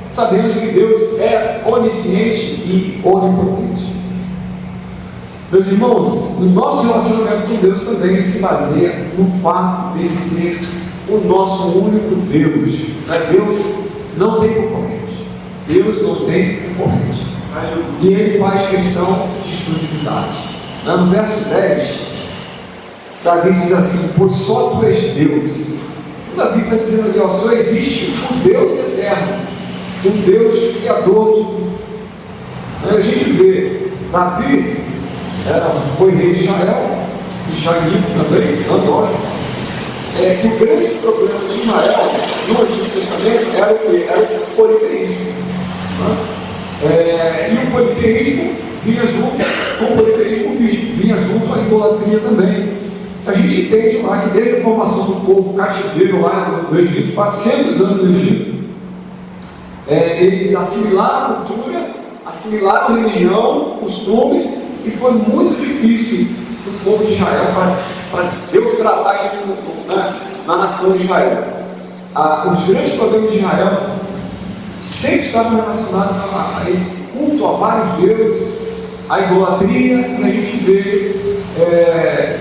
sabemos que Deus é onisciente e onipotente. Meus irmãos, o nosso relacionamento com Deus também se baseia no fato dele ser o nosso único Deus. Né? Deus não tem concorrente. Deus não tem concorrente. E ele faz questão de exclusividade. No verso 10, Davi diz assim: pois só tu és Deus. Davi está dizendo ali, ó, só existe um Deus eterno, um Deus criador de tudo. A gente vê, Davi foi rei de Israel, de Jair também, Andrógeno. Que o grande problema de Israel no Antigo Testamento era o quê? Era o politeísmo. E o politeísmo vinha junto, com o politeísmo vinha junto a idolatria também. A gente entende lá que desde a formação do povo cativeiro lá no Egito, 400 anos no Egito, eles assimilaram a cultura, assimilaram a religião, costumes, e foi muito difícil para o povo de Israel, para Deus tratar isso, né, na nação de Israel. Os grandes problemas de Israel sempre estavam relacionados a esse culto a vários deuses, a idolatria, que a gente vê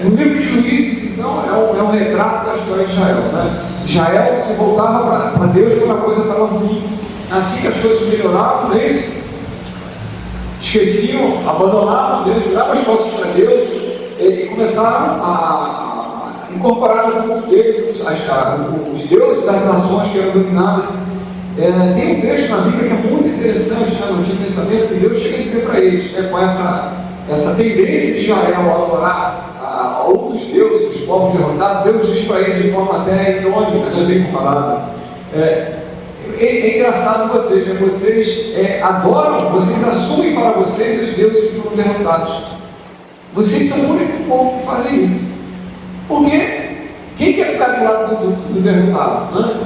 no livro de Juízes. Então é um retrato da história de Israel, né? Israel se voltava para Deus quando a coisa estava ruim. Assim que as coisas melhoravam, não é isso? Esqueciam, abandonavam Deus, viravam as costas para Deus e começaram a incorporar no culto deles os deuses das nações que eram dominadas. Tem um texto na Bíblia que é muito interessante, né, no Antigo Testamento, que Deus chega a dizer para eles, com essa tendência de Israel a adorar a outros deuses, os povos derrotados. Deus diz para eles de forma até irônica, né, bem comparada. É engraçado vocês, né? Vocês adoram, vocês assumem para vocês os deuses que foram derrotados. Vocês são o único povo que fazem isso. Porque quem quer ficar do lado do derrotado? Né?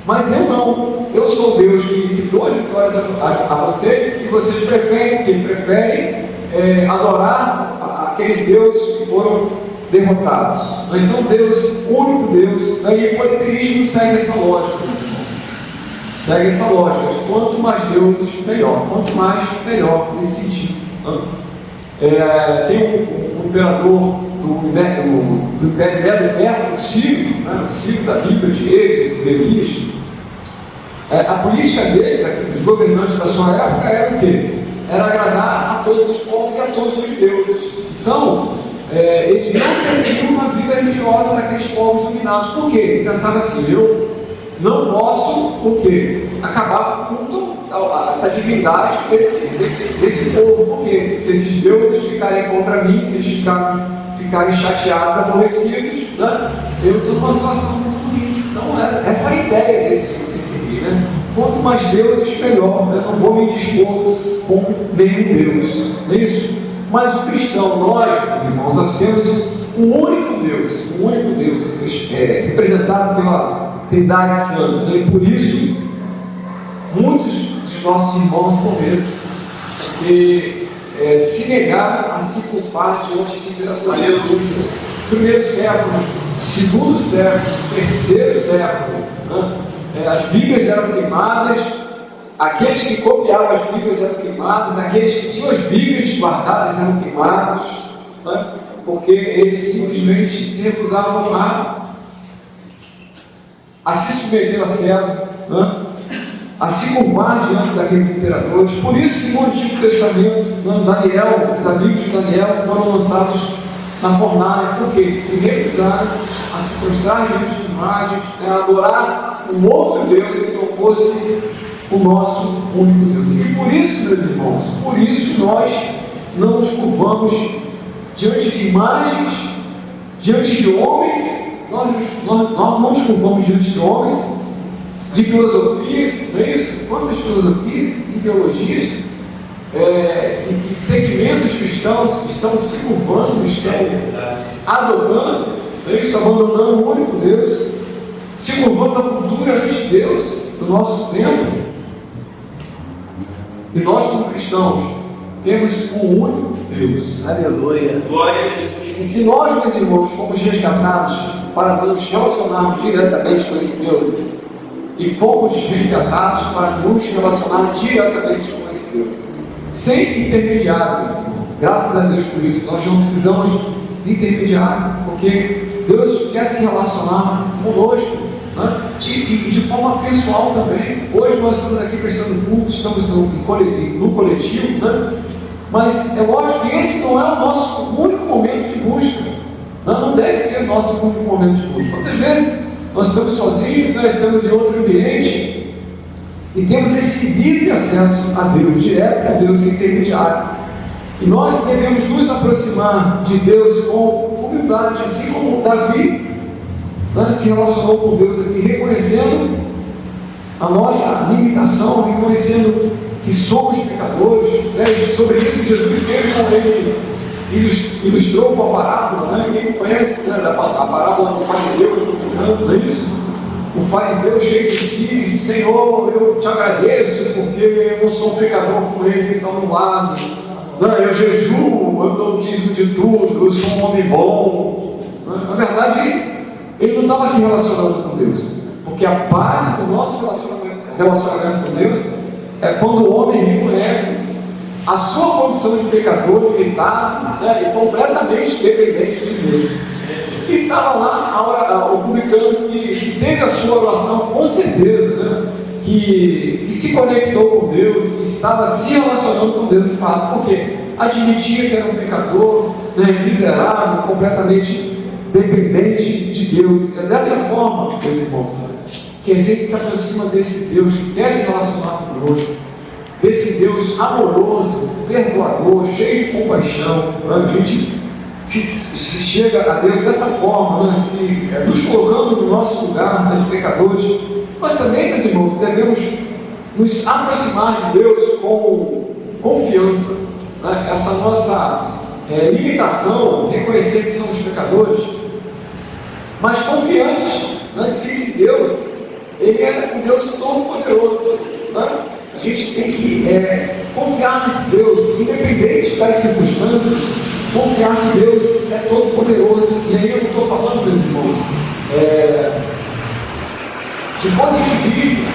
Mas eu não. Eu sou Deus que dou as vitórias a vocês, e vocês preferem adorar aqueles deuses que foram derrotados. Então Deus, o único Deus, e o politeísmo segue essa lógica. Segue essa lógica de quanto mais deuses, melhor. Quanto mais, melhor nesse sentido. Tem um imperador do Império Medo-Persa, o Ciro da Bíblia, de Êxodo, de Neemias. A política dele, dos governantes da sua época, era o quê? Era agradar a todos os povos e a todos os deuses. Então, eles não teriam uma vida religiosa daqueles povos dominados. Por quê? Ele pensava assim: eu não posso, o quê? Acabar com essa divindade desse povo. Porque se esses deuses ficarem contra mim, se eles ficarem chateados, aborrecidos, né, eu estou numa situação muito ruim. Então, essa é a ideia desse aqui, né? Quanto mais deuses, melhor. Né? Não vou me dispor com nenhum Deus. Não é isso? Mas o cristão, nós, meus irmãos, nós temos um único Deus, representado pela Trindade Santa. Né? E por isso, muitos dos nossos irmãos morreram, porque se negaram a se culpar diante de imperadores. Primeiro século, segundo século, terceiro século, né? As Bíblias eram queimadas, aqueles que copiavam as Bíblias eram queimados, aqueles que tinham as Bíblias guardadas eram queimados, né? Porque eles simplesmente se recusaram a honrar, a se submeter a César, né? A se curvar diante daqueles imperadores. Por isso que no Antigo Testamento, Daniel, os amigos de Daniel foram lançados na fornalha, porque eles se recusaram a se prostrar diante de imagens, a adorar um outro Deus que não fosse o nosso único Deus. E por isso, meus irmãos, por isso nós não nos curvamos diante de imagens, diante de homens. Nós não nos curvamos diante de homens, de filosofias, não é isso? Quantas filosofias, ideologias e que segmentos cristãos estão se curvando, estão adotando, não é isso? Abandonando o único Deus, se curvando à cultura anti-Deus do nosso tempo. E nós, como cristãos, temos um único Deus. Aleluia. Glória a Jesus. E se nós, meus irmãos, fomos resgatados para nos relacionarmos diretamente com esse Deus, e fomos resgatados para nos relacionar diretamente com esse Deus, sem intermediário, meus irmãos. Graças a Deus por isso. Nós não precisamos de intermediário, porque Deus quer se relacionar conosco, né? E de forma pessoal também. Hoje nós estamos aqui prestando culto, estamos no coletivo, né? Mas é lógico que esse não é o nosso único momento de busca. Não deve ser o nosso único momento de busca. Quantas vezes nós estamos sozinhos, nós estamos em outro ambiente e temos esse livre acesso a Deus, direto com Deus, sem intermediário. E nós devemos nos aproximar de Deus com humildade, assim como Davi se relacionou com Deus aqui, reconhecendo a nossa limitação, reconhecendo que somos pecadores, né? Sobre isso Jesus mesmo, ele ilustrou com a parábola, né? Quem conhece, né, a parábola do fariseu e do publicano, não é isso? O fariseu cheio de si, Senhor, eu te agradeço porque eu não sou um pecador como esse que está ao meu lado, não, eu jejuo, eu dou o dízimo de tudo, eu sou um homem bom. Na verdade, ele não estava se relacionando com Deus, porque a base do nosso relacionamento com Deus é quando o homem reconhece a sua condição de pecador, limitado, né, e completamente dependente de Deus. E estava lá o publicano que teve a sua oração, com certeza, né, que se conectou com Deus, que estava se relacionando com Deus de fato, porque admitia que era um pecador, né, miserável, completamente dependente de Deus. É dessa forma, meus irmãos, que a gente se aproxima desse Deus que quer se relacionar conosco, desse Deus amoroso, perdoador, cheio de compaixão. A gente se chega a Deus dessa forma, né? Nos colocando no nosso lugar, né, de pecadores. Mas também, meus irmãos, devemos nos aproximar de Deus com confiança, né? Essa nossa limitação, reconhecer que somos pecadores, mas confiantes, né, de que esse Deus, Ele é um Deus todo-poderoso, né? A gente tem que confiar nesse Deus, independente das circunstâncias, confiar que Deus é todo-poderoso. E aí eu não estou falando, meus irmãos, de positivismo,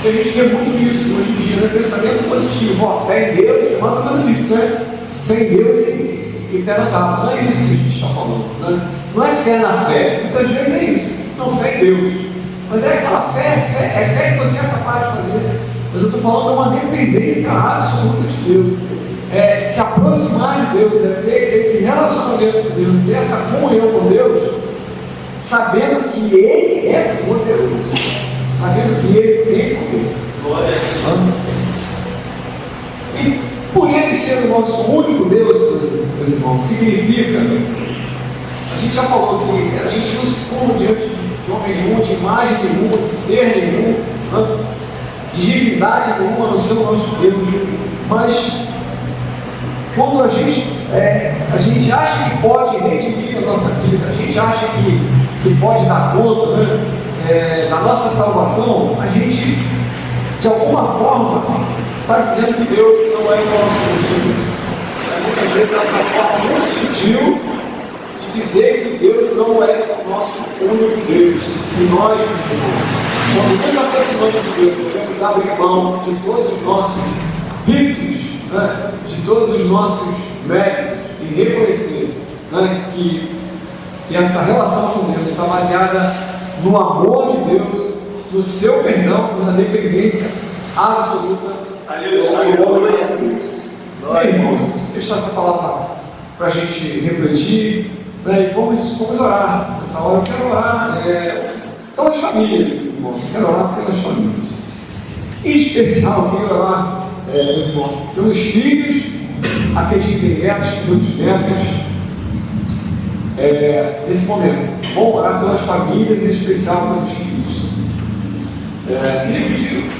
que a gente vê muito isso hoje em dia, né? Pensamento positivo, fé em Deus, é mais ou menos isso, né? Fé em Deus e fé na tábua. Não é isso que a gente está falando, né? Não é fé na fé, muitas vezes é isso, não, fé em Deus. Mas é aquela fé que você é capaz de fazer. Mas eu estou falando de uma dependência absoluta de Deus. Se aproximar de Deus, ter esse relacionamento com Deus, ter essa comunhão com Deus, sabendo que Ele é poderoso, sabendo que Ele tem poder. Glória a Deus. E por Ele ser o nosso único Deus, meus irmãos, significa, a gente já falou que a gente não se põe diante de homem nenhum, de imagem nenhuma, de ser nenhum, né? De divindade nenhuma, a não ser o nosso Deus. Mas quando a gente acha que pode redimir a nossa vida, a gente acha que pode dar conta, né, da nossa salvação, a gente de alguma forma está dizendo que Deus não é o nosso Deus. Muitas vezes é uma forma muito sutil de dizer que Deus não é o nosso único Deus. E nós, quando nos aproximamos de Deus, devemos abrir mão de todos os nossos ritos, né, de todos os nossos méritos, e reconhecer, né, que essa relação com Deus está baseada no amor de Deus, no seu perdão, na dependência absoluta do homem de Deus. Bem, irmãos, deixar essa palavra para a gente refletir, né, e vamos orar. Nessa hora eu quero orar pelas famílias, meus irmãos. Quero orar pelas famílias. Em especial, eu quero orar, meus irmãos, pelos filhos, aqueles que têm netos, muitos netos. Nesse momento, vamos orar pelas famílias, em especial pelos filhos. Queria pedir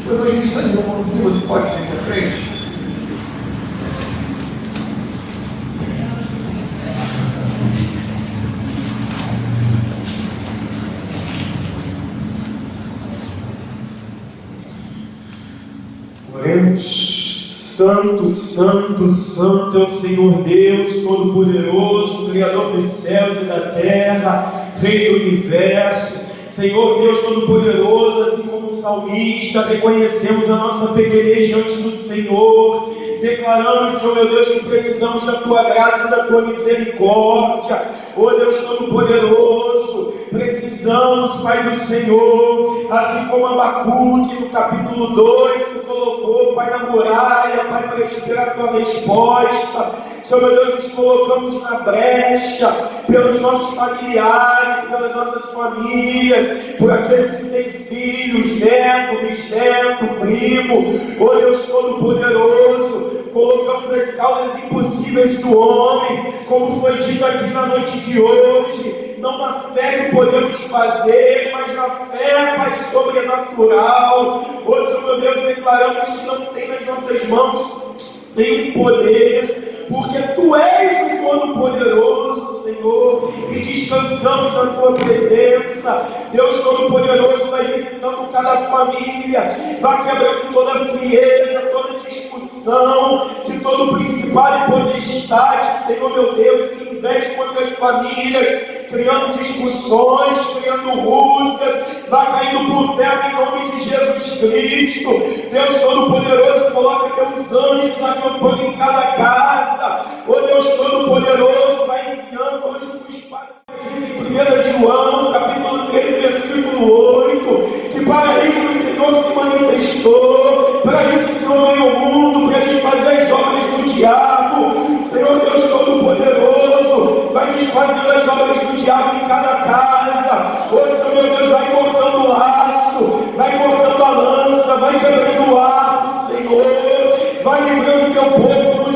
o evangelista Nilma, você pode vir aqui à frente? Oremos. Santo, santo, santo é o Senhor Deus Todo-Poderoso, Criador dos céus e da terra, Rei do universo. Senhor Deus Todo-Poderoso, assim como o salmista, reconhecemos a nossa pequenez diante do Senhor. Declaramos, Senhor meu Deus, que precisamos da Tua graça e da Tua misericórdia. Ó Deus Todo-Poderoso, precisamos, Pai do Senhor, assim como Abacuque no capítulo 2 se colocou, Pai, na muralha, Pai, para esperar a Tua resposta. Senhor meu Deus, nos colocamos na brecha pelos nossos familiares, pelas nossas famílias, por aqueles que têm filhos, neto, bisneto, primo. Ó Deus Todo-Poderoso, colocamos as causas impossíveis do homem, como foi dito aqui na noite de hoje, não na fé que podemos fazer, mas na fé, Pai, sobrenatural. Ó Senhor meu Deus, declaramos que não tem nas nossas mãos nenhum poder, porque Tu és o Todo-Poderoso, Senhor, e descansamos na Tua presença. Deus Todo-Poderoso, vai visitando cada família, vai quebrando toda frieza, toda discussão, que todo principado e potestade, Senhor meu Deus, que investe contra as famílias, criando discussões, criando rusgas, vai caindo por terra em nome de Jesus Cristo. Deus Todo-Poderoso, coloca Teus anjos acampando em cada casa. Ó Deus Todo-Poderoso, vai enviando anjos com espada. Diz em 1 João, capítulo 3, versículo 8, que para isso o Senhor se manifestou, para isso o Senhor veio ao mundo, para desfazer as obras do diabo. Senhor Deus Todo-Poderoso, vai desfazendo as obras do diabo em cada casa. Ó Senhor meu Deus, vai cortando o laço, vai cortando a lança, vai quebrando o arco, Senhor, vai livrando o Teu povo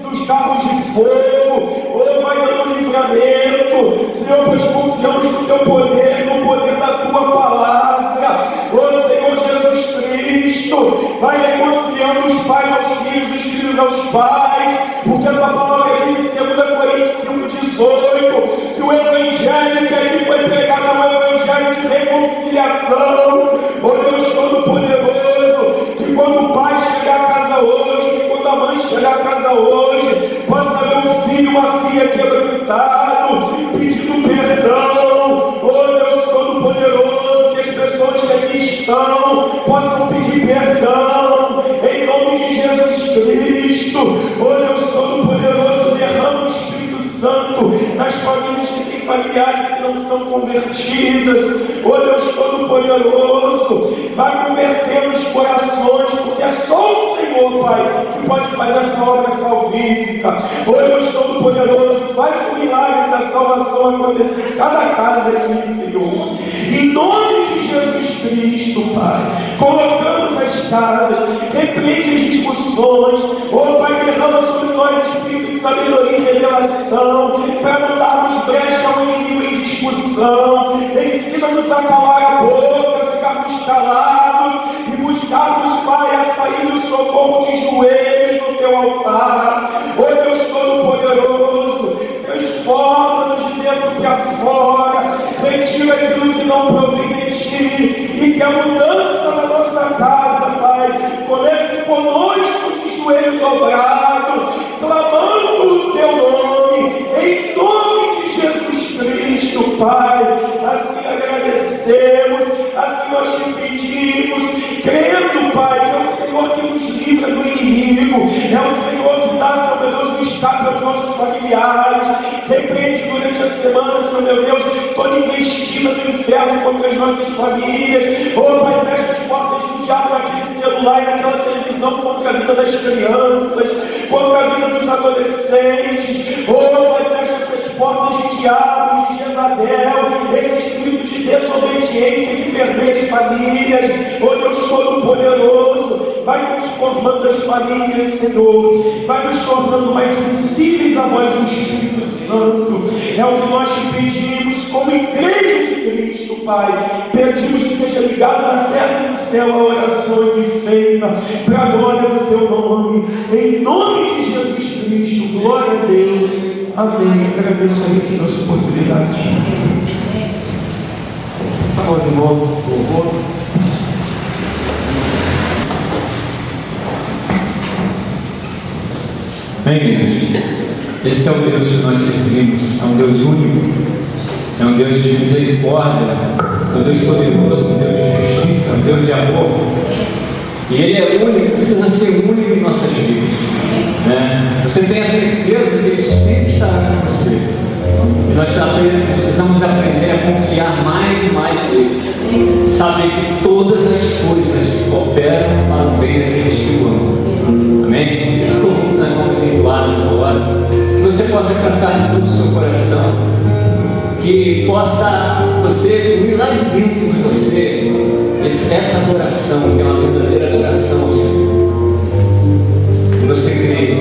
dos carros de fogo, ou vai dando livramento, Senhor, pois confiamos no Teu poder, no poder da Tua palavra. Ó Senhor Jesus Cristo, vai reconciliando os pais aos filhos, os filhos aos pais, porque a Tua palavra diz em 2 Coríntios 5,18, que o Evangelho que aqui foi pregado é um Evangelho de reconciliação. Ó Deus Todo-Poderoso, que quando o pai chegar a casa hoje, que quando a mãe chegar a casa hoje, possa ver um filho, uma filha quebrantado, pedindo perdão. Ó Deus Todo-Poderoso, que as pessoas que aqui estão possam pedir perdão, em nome de Jesus Cristo. Ó Deus Todo-Poderoso, derrama o Espírito Santo nas famílias que têm familiares que não são convertidas. Ó Deus Todo-Poderoso, vai converter os corações, porque é só o Senhor, Pai, que pode fazer essa obra salvífica. Ó Deus Todo-Poderoso, faz o milagre da salvação acontecer em cada casa aqui, Senhor. Em nome de Jesus Cristo, Pai, colocamos as casas, repreende as discussões. Ó Pai, derrama sobre nós espírito de sabedoria e revelação, para não darmos brecha ao inimigo em discussão. Ensina-nos a calar a boca, ficarmos calados e buscarmos, Pai, a sair do socorro de joelhos no Teu altar. Ó Deus Todo-Poderoso, transforma-nos de dentro para fora, retira aquilo que não provém de Ti, e que a mudança na nossa casa, Pai, comece conosco de joelho dobrado, clamando o Teu nome, em nome de Jesus Cristo, Pai. Assim agradecemos, assim nós Te pedimos, crendo, Pai, que é o Senhor que nos livra do inimigo, é o Senhor que dá, Senhor meu Deus, o escape aos nossos familiares. Repreende durante a semana, Senhor meu Deus, toda investida do inferno contra as nossas famílias. Oh Pai, fecha as portas do diabo naquele celular e naquela televisão contra a vida das crianças, contra a vida dos adolescentes. Oh Pai, fecha essas portas de diabo, de Jezabel, esse espírito de desobediência que permeia as famílias. Oh Deus Todo-Poderoso, vai transformando as famílias, Senhor, vai nos tornando mais sensíveis à voz do Espírito Santo, É o que nós te pedimos como igreja de Cristo, Pai. Pedimos que seja ligado na terra e no céu a oração aqui feita, para a glória do teu nome, em nome de Jesus Cristo. Glória a Deus. Amém. Agradeço aí aqui nossa oportunidade. Para os irmãos, por favor. Bem, Deus, esse é o Deus que nós servimos, é um Deus único, é um Deus de misericórdia, é um Deus poderoso, um Deus de justiça, um Deus de amor. E Ele é único, precisa ser único em nossas vidas. Você tem a certeza que Ele sempre estará com você. E nós precisamos aprender a confiar mais e mais nele. Saber que todas as coisas cooperam para o bem daqueles que o amam. Amém? Isso que nós vamos entoar nessa hora. Que você possa cantar de todo o seu coração. Que possa você fluir lá dentro de você essa adoração, que é uma verdadeira adoração ao Senhor. E você crê que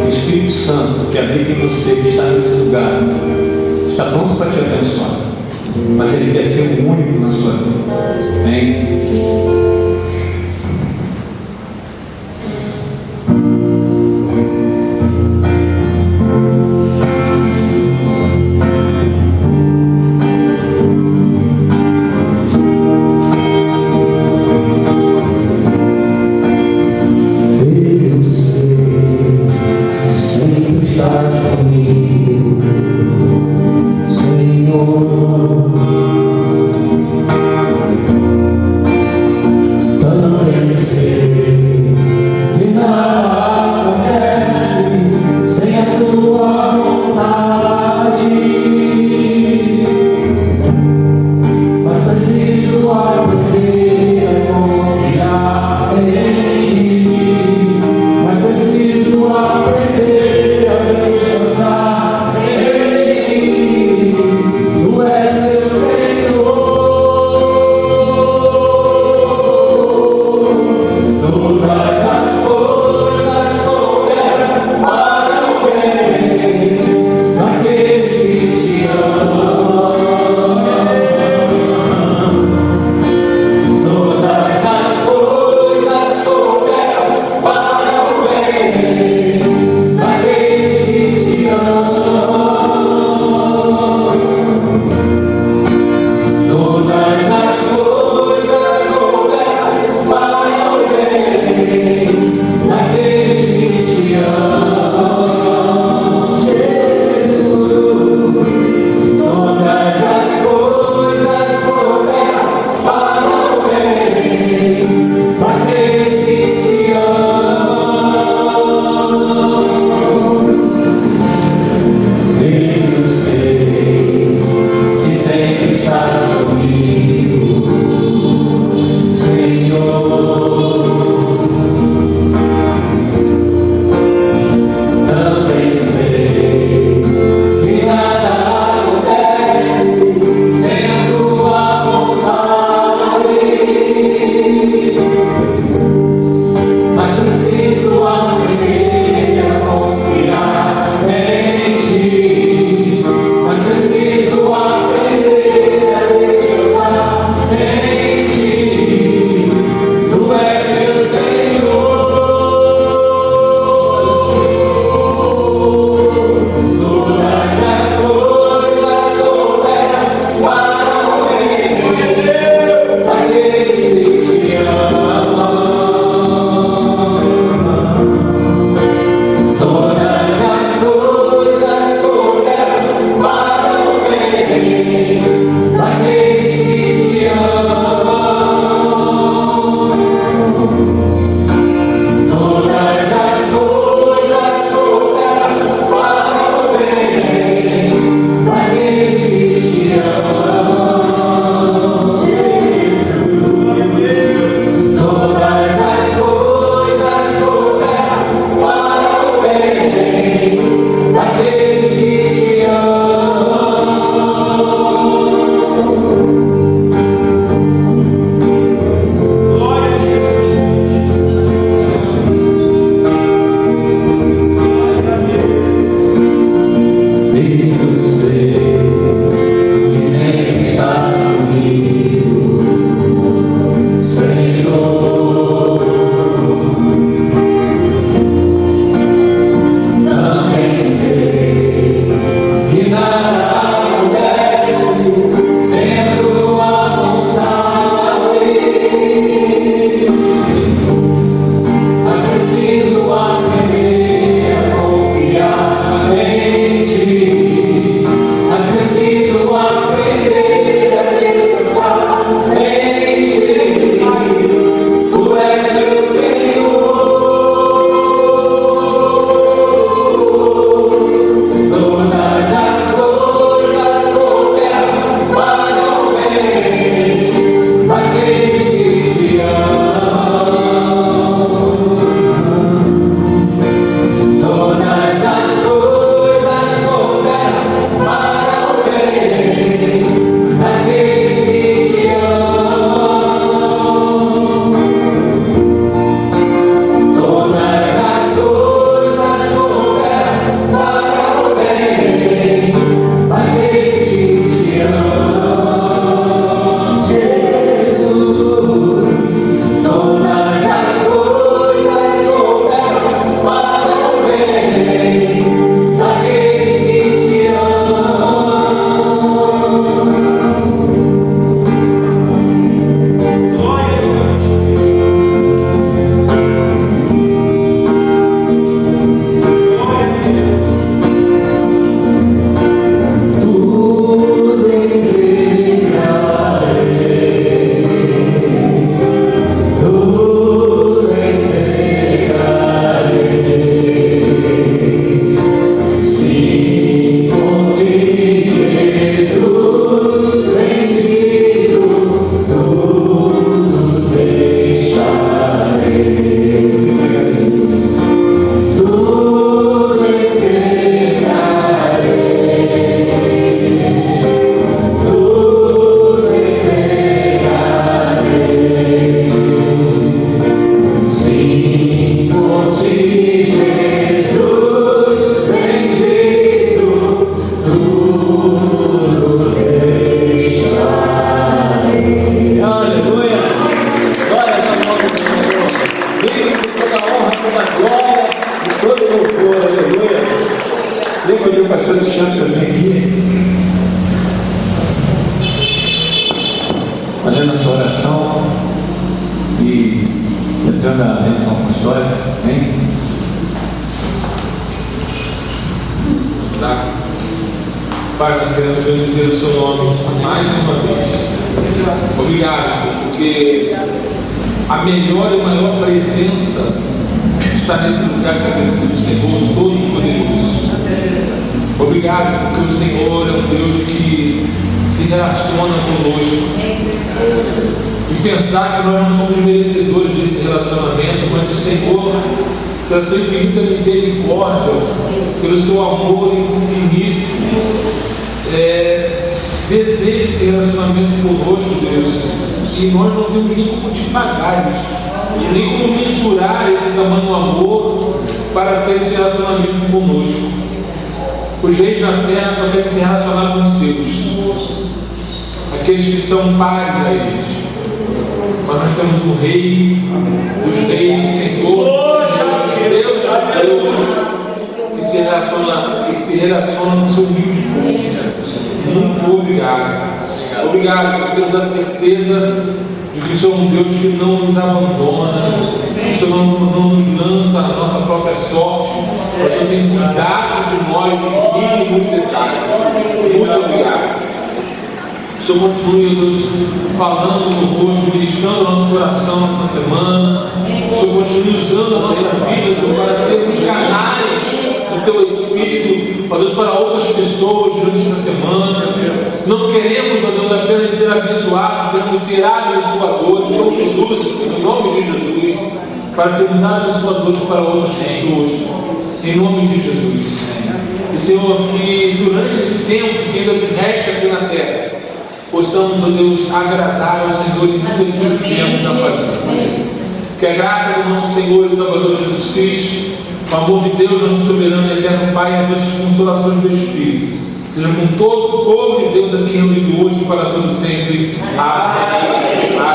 o Espírito Santo que habita em você, que está nesse lugar, está pronto para te abençoar, mas Ele quer ser o único na sua vida. Amém? fazendo a sua oração e entrando a bênção apostólica. Amém? Tá? Pai, nós queremos bendizer o seu nome mais uma vez. Obrigado, Senhor, porque a melhor e maior presença está nesse lugar que é a presença do Senhor Todo-Poderoso. Obrigado porque o Senhor é um Deus que se relaciona conosco. E pensar que nós não somos merecedores desse relacionamento, mas o Senhor, pela sua infinita misericórdia, pelo seu amor infinito, deseja esse relacionamento conosco, Deus. E nós não temos nem como te pagar isso, nem como mensurar esse tamanho amor para ter esse relacionamento conosco. Os reis da terra só querem se relacionar com os seus, aqueles que são pares a eles. Mas nós temos o Rei dos Reis, Senhor, Deus, que se relaciona com o seu humilde povo. Muito obrigado. Obrigado, nós temos a certeza de que o Senhor é um Deus que não nos abandona, o Senhor não nos lança na nossa própria sorte, mas o Senhor tem cuidado de nós nos mínimos detalhes. Muito obrigado. O Senhor continue, Deus, falando no rosto, ministrando o nosso coração nessa semana. O Senhor continue usando a nossa vida, Senhor, para sermos canais do Teu Espírito, ó Deus, para outras pessoas durante essa semana. Não queremos, ó Deus, apenas ser abençoados, queremos ser abençoadores. Então nos use, Senhor, em nome de Jesus, para sermos abençoadores para outras pessoas, em nome de Jesus. E Senhor, que durante esse tempo que ainda resta aqui na terra, possamos, ó Deus, agradar ao Senhor em tudo aquilo que viemos a fazer. Que a graça do nosso Senhor e Salvador Jesus Cristo, o amor de Deus, nosso soberano e eterno Pai, e as nossas consolações do Espírito, seja com todo o povo de Deus aqui reunido hoje para todo sempre. Amém.